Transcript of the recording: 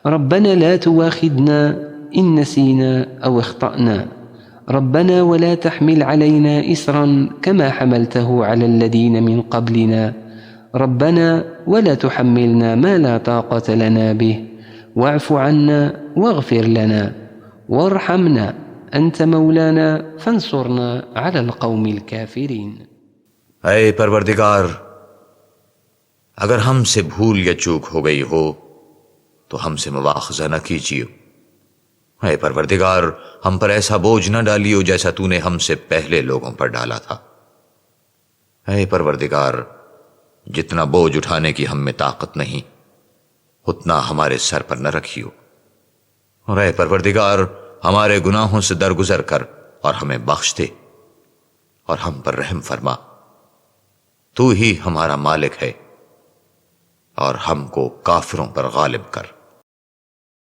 रब्बना ला तुआखिदना इन नसीना औ अख्तअना रब्बना वला तहमिल अलैना इसरन कमा हमलतहु अलल लदीन मिन क़ब्लिना रब्बना वला तुहम्मिलना मा ला ताक़त लना बिह वअफ़ु अन्ना वग़फ़िर लना वरहमना अंत मौलाना फंसुरना अलल क़ौमिल काफ़िरीन। ऐ परवरदिगार, अगर हमसे भूल या चूक हो गई हो तो हमसे मुआख़ज़ा न कीजिए। ऐ परवरदिगार, हम पर ऐसा बोझ न डालियो जैसा तूने हमसे पहले लोगों पर डाला था। ऐ परवरदिगार, जितना बोझ उठाने की हम में ताकत नहीं उतना हमारे सर पर न रखियो। और ऐ परवरदिगार, हमारे गुनाहों से दरगुजर कर और हमें बख्श दे और हम पर रहम फरमा। तू ही हमारा मालिक है और हमको काफिरों पर गालिब कर।